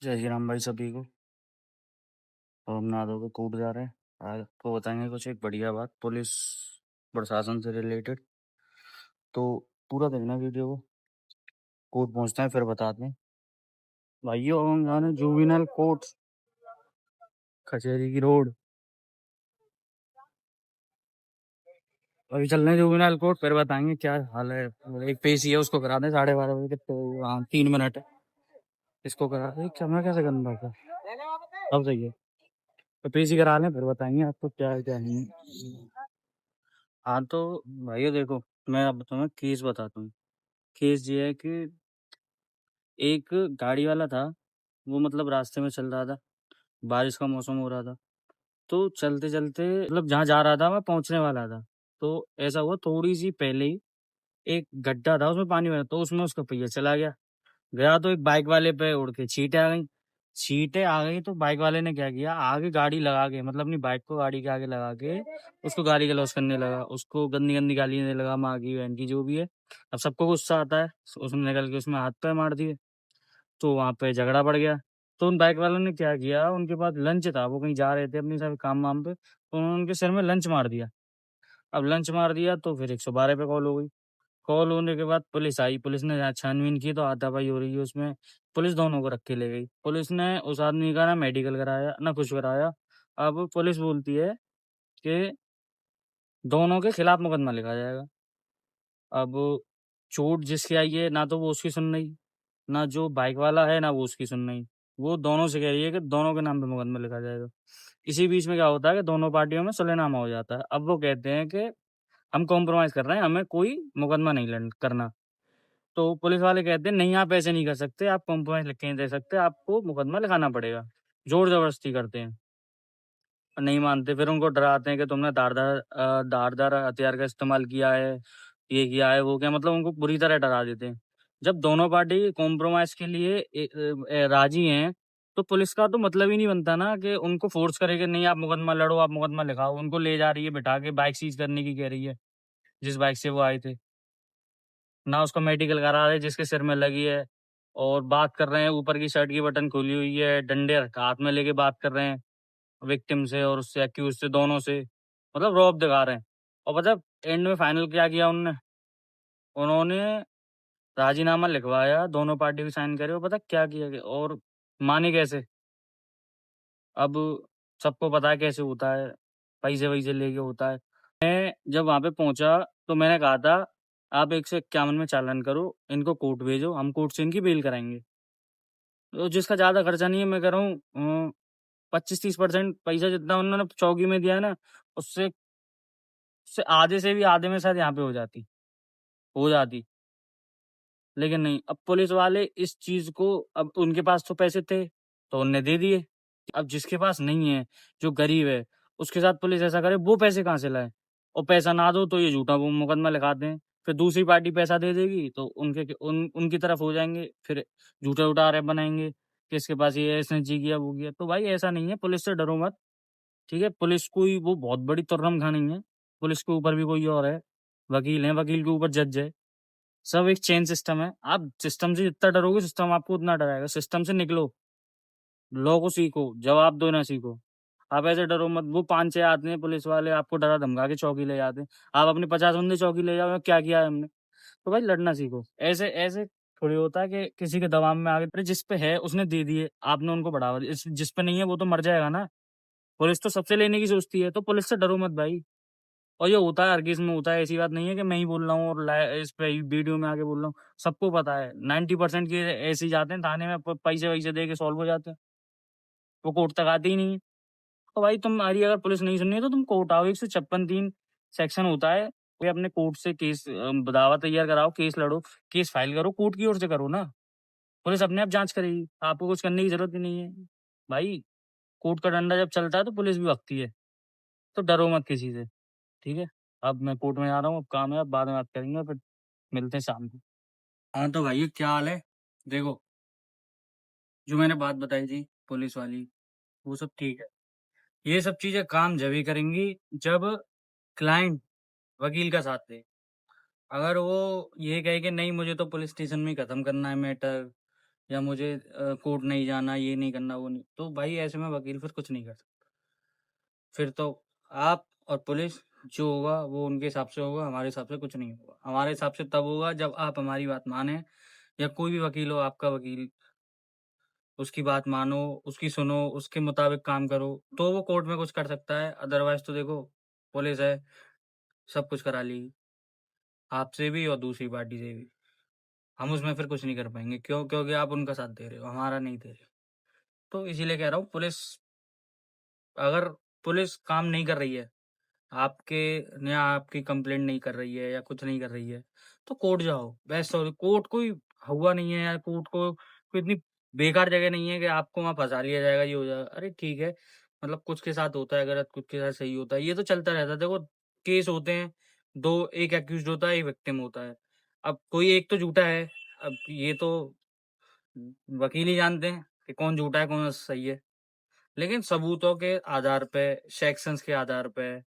जय श्री राम भाई सभी को। तो हम नहा धो के कोर्ट जा रहे हैं। आज आपको बताएंगे कुछ एक बढ़िया बात पुलिस प्रशासन से रिलेटेड। तो पूरा देखना वीडियो को। कोर्ट पहुंचते हैं फिर बताते हैं। भाइयों अब हम जा रहे हैं जुवेनाइल कोर्ट, कचहरी की रोड। अभी चल रहे हैं जुवेनाइल कोर्ट, फिर बताएंगे क्या हाल है। एक पेशी है, उसको करा दें 12:30 बजे के। तो हाँ 3 मिनट है, इसको करा दें। कैमरा कैसे करना था, अब सही है। तो पेशी करा लें फिर बताएंगे आपको क्या है क्या नहीं है। हाँ तो भाइयों देखो, मैं अब तुम्हें केस बताता हूँ। केस ये है कि एक गाड़ी वाला था, वो मतलब रास्ते में चल रहा था, बारिश का मौसम हो रहा था। तो चलते चलते मतलब जहाँ जा रहा था मैं पहुंचने वाला था। तो ऐसा हुआ थोड़ी सी पहले ही एक गड्ढा था, उसमें पानी भरा, तो उसमें उसका पहिया चला गया। गया तो एक बाइक वाले पे उड़ के छींटे आ गई। छींटे आ गई तो बाइक वाले ने क्या किया, आगे गाड़ी लगा के, मतलब अपनी बाइक को गाड़ी के आगे लगा के उसको गाली गलौज करने लगा। उसको गंदी गंदी गाली देने लगा, माँ की बहन की जो भी है। अब सबको गुस्सा आता है, उसने निकल के उसमें हाथ पैर मार दिए। तो वहाँ पे झगड़ा बढ़ गया। तो उन बाइक वालों ने क्या किया, उनके पास लंच था, वो कहीं जा रहे थे अपनी सब काम वाम पे, तो उन्होंने उनके सिर में लंच मार दिया। अब लंच मार दिया तो फिर 112 पे कॉल हो गई। कॉल होने के बाद पुलिस आई। पुलिस ने जहाँ छानबीन की तो हाथापाई हो रही है उसमें। पुलिस दोनों को रख के ले गई। पुलिस ने उस आदमी का ना मेडिकल कराया ना कुछ कराया। अब पुलिस बोलती है कि दोनों के खिलाफ मुकदमा लिखा जाएगा। अब चोट जिसकी आई है ना तो वो उसकी सुन रही, ना जो बाइक वाला है ना वो उसकी सुन रही। वो दोनों से कह रही है कि दोनों के नाम पे मुकदमा लिखा जाएगा। इसी बीच में क्या होता है कि दोनों पार्टियों में सुलहनामा हो जाता है। अब वो कहते हैं कि हम कॉम्प्रोमाइज कर रहे हैं, हमें कोई मुकदमा नहीं करना। तो पुलिस वाले कहते हैं नहीं, आप ऐसे नहीं कर सकते, आप कॉम्प्रोमाइज लिख के नहीं दे सकते, आपको मुकदमा लिखाना पड़ेगा। जोर जबरदस्ती करते हैं और नहीं मानते। फिर उनको डराते हैं कि तुमने धारदार हथियार का इस्तेमाल किया है, ये किया है, वो क्या, मतलब उनको बुरी तरह डरा देते हैं। जब दोनों पार्टी कॉम्प्रोमाइज के लिए राजी हैं, तो पुलिस का तो मतलब ही नहीं बनता ना कि उनको फोर्स करे कि नहीं आप मुकदमा लड़ो, आप मुकदमा लिखाओ। उनको ले जा रही है बिठा के, बाइक सीज करने की कह रही है, जिस बाइक से वो आए थे। ना उसका मेडिकल करा रहे जिसके सिर में लगी है। और बात कर रहे हैं, ऊपर की शर्ट की बटन खुली हुई है, डंडे हाथ में लेके बात कर रहे हैं विक्टिम से और उससे एक्यूज से, दोनों से। मतलब रौब दिखा रहे हैं। और पता है एंड में फाइनल क्या किया उन्होंने? उन्होंने राजीनामा लिखवाया, दोनों पार्टी भी साइन करे। और पता है क्या किया और माने कैसे? अब सबको पता है कैसे होता है, पैसे वैसे लेके होता है। मैं जब वहां पे पहुंचा तो मैंने कहा था आप 151 में चालान करो, इनको कोर्ट भेजो, हम कोर्ट से इनकी बेल कराएंगे। तो जिसका ज्यादा खर्चा नहीं है, मैं कह रहा हूँ 25-30% पैसा जितना उन्होंने चौकी में दिया है ना, उससे उससे आधे से भी आधे में शायद यहाँ पे हो जाती। लेकिन नहीं, अब पुलिस वाले इस चीज को, अब उनके पास तो पैसे थे तो उनने दे दिए। अब जिसके पास नहीं है, जो गरीब है, उसके साथ पुलिस ऐसा करे, वो पैसे कहाँ से लाए? और पैसा ना दो तो ये झूठा वो मुकदमा लिखाते हैं। फिर दूसरी पार्टी पैसा दे देगी तो उनकी तरफ हो जाएंगे। फिर झूठा झूठा आरोप बनाएंगे कि इसके पास ये इसने जी किया वो किया। तो भाई ऐसा नहीं है, पुलिस से डरो मत। ठीक है, पुलिस कोई वो बहुत बड़ी तुर्रम खा नहीं है। पुलिस के ऊपर भी कोई और है, वकील है, वकील के ऊपर जज है। सब एक चेन सिस्टम है। आप सिस्टम से जितना डरोगे, सिस्टम आपको उतना डराएगा। सिस्टम से निकलो, लॉ को सीखो, जवाब दो ना सीखो। आप ऐसे डरो मत। वो 5-6 आते हैं पुलिस वाले, आपको डरा धमका के चौकी ले जाते हैं। आप अपने 50 बंदे चौकी ले जाओ, क्या किया है हमने? तो भाई लड़ना सीखो। ऐसे ऐसे थोड़ी होता है कि किसी के दबाव में आगे, अरे जिस पे है उसने दे दिए, आपने उनको बढ़ावा दिया। जिस पे नहीं है वो तो मर जाएगा ना। पुलिस तो सबसे लेने की सोचती है, तो पुलिस से डरो मत भाई। और ये होता है, हर केस में होता है। ऐसी बात नहीं है कि मैं ही बोल रहा हूँ और इस पे वीडियो में आके बोल रहा हूँ। सबको पता है 90% के ऐसे ही जाते हैं थाने में, पैसे वैसे दे के सॉल्व हो जाते हैं। वो कोर्ट तक आते ही नहीं है। तो भाई तुम्हारी अगर पुलिस नहीं सुननी है तो तुम कोर्ट आओ। 156(3) सेक्शन होता है। कोई अपने कोर्ट से केस दावा तैयार कराओ, केस लड़ो, केस फाइल करो, कोर्ट की ओर से करो ना। पुलिस अपने आप जांच करेगी, आपको कुछ करने की जरूरत ही नहीं है भाई। कोर्ट का डंडा जब चलता है तो पुलिस भी भगती है। तो डरो मत किसी से। ठीक है, अब मैं कोर्ट में जा रहा हूँ, अब काम है, अब बाद में बात करेंगे, फिर मिलते हैं शाम को। हाँ तो भाई क्या हाल है? देखो, जो मैंने बात बताई थी पुलिस वाली, वो सब ठीक है। ये सब चीजें काम जब ही करेंगी जब क्लाइंट वकील का साथ दे। अगर वो ये कहे कि नहीं मुझे तो पुलिस स्टेशन में ही खत्म करना है मैटर, या मुझे कोर्ट नहीं जाना, ये नहीं करना, वो नहीं, तो भाई ऐसे में वकील फिर कुछ नहीं कर सकता। फिर तो आप और पुलिस जो होगा वो उनके हिसाब से होगा, हमारे हिसाब से कुछ नहीं होगा। हमारे हिसाब से तब होगा जब आप हमारी बात माने, या कोई भी वकील हो, आपका वकील, उसकी बात मानो, उसकी सुनो, उसके मुताबिक काम करो, तो वो कोर्ट में कुछ कर सकता है। अदरवाइज तो देखो, पुलिस है, सब कुछ करा लेगी, आपसे भी और दूसरी पार्टी से भी। हम उसमें फिर कुछ नहीं कर पाएंगे। क्यों? क्योंकि आप उनका साथ दे रहे हो, हमारा नहीं दे रहे हो। तो इसीलिए कह रहा हूँ, पुलिस, अगर पुलिस काम नहीं कर रही है आपके, या आपकी कंप्लेंट नहीं कर रही है, या कुछ नहीं कर रही है, तो कोर्ट जाओ। बेस्ट हो, कोर्ट कोई हुआ नहीं है, या कोर्ट को कोई इतनी बेकार जगह नहीं है कि आपको वहां फंसा लिया जाएगा, ये हो जाएगा। अरे ठीक है, मतलब कुछ के साथ होता है गलत, कुछ के साथ सही होता है, ये तो चलता रहता है। देखो, केस होते हैं दो, एक एक्यूज होता है, एक विक्टिम होता है। अब कोई एक तो झूठा है, अब ये तो वकील ही जानते हैं कि कौन झूठा है, कौन सही है। लेकिन सबूतों के आधार पे, सेक्शंस के आधार पे,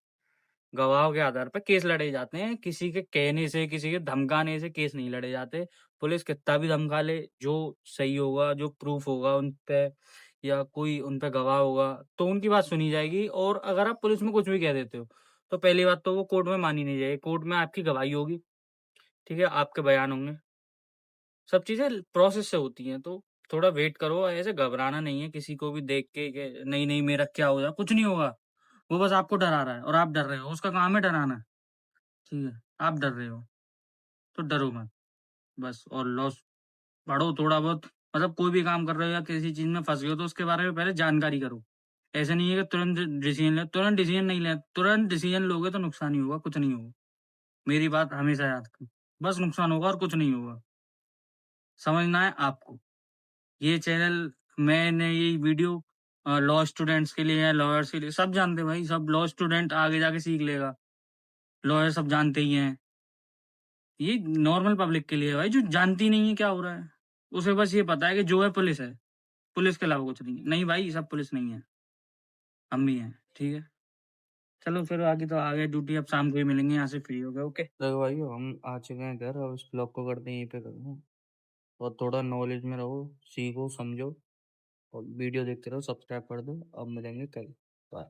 गवाहों के आधार पे केस लड़े जाते हैं। किसी के कहने से, किसी के धमकाने से केस नहीं लड़े जाते। पुलिस कितना भी धमका ले, जो सही होगा, जो प्रूफ होगा उन पे, या कोई उन पे गवाह होगा, तो उनकी बात सुनी जाएगी। और अगर आप पुलिस में कुछ भी कह देते हो, तो पहली बात तो वो कोर्ट में मानी नहीं जाएगी। कोर्ट में आपकी गवाही होगी, ठीक है, आपके बयान होंगे, सब चीजें प्रोसेस से होती हैं। तो थोड़ा वेट करो, ऐसे घबराना नहीं है किसी को भी देख के कि नहीं नहीं मेरा क्या होगा, कुछ नहीं होगा। वो बस आपको डरा रहा है और आप डर रहे हो, उसका काम है डराना, ठीक है, आप डर रहे हो, तो डरो मत बस। और लॉस पढ़ो थोड़ा बहुत, मतलब कोई भी काम कर रहे हो या किसी चीज में फंस गए हो, तो उसके बारे में पहले जानकारी करो। ऐसा नहीं है कि तुरंत डिसीजन ले, तुरंत डिसीजन नहीं ले, तुरंत डिसीजन लोगे तो नुकसान ही होगा, कुछ नहीं होगा। मेरी बात हमेशा याद करो, बस नुकसान होगा और कुछ नहीं होगा। समझना है आपको। ये चैनल, मैंने ये वीडियो लॉ स्टूडेंट्स के लिए है, लॉयर्स के लिए, सब जानते हैं भाई, सब लॉ स्टूडेंट आगे जाके सीख लेगा, लॉयर सब जानते ही हैं। ये नॉर्मल पब्लिक के लिए है भाई, जो जानती नहीं है क्या हो रहा है। उसे बस ये पता है कि जो है पुलिस है, पुलिस के अलावा कुछ नहीं है। नहीं भाई, सब पुलिस नहीं है, हम भी हैं, ठीक है। चलो फिर आगे तो आगे ड्यूटी, अब शाम को ही मिलेंगे, यहाँ से फ्री हो गए। ओके देखो भाई, हम आ चुके हैं घर, अब इस ब्लॉग को करते हैं यहीं पे करना। और थोड़ा नॉलेज में रहो, सीखो, समझो, और वीडियो देखते रहो, सब्सक्राइब कर दो। अब मिलेंगे कल। बाय।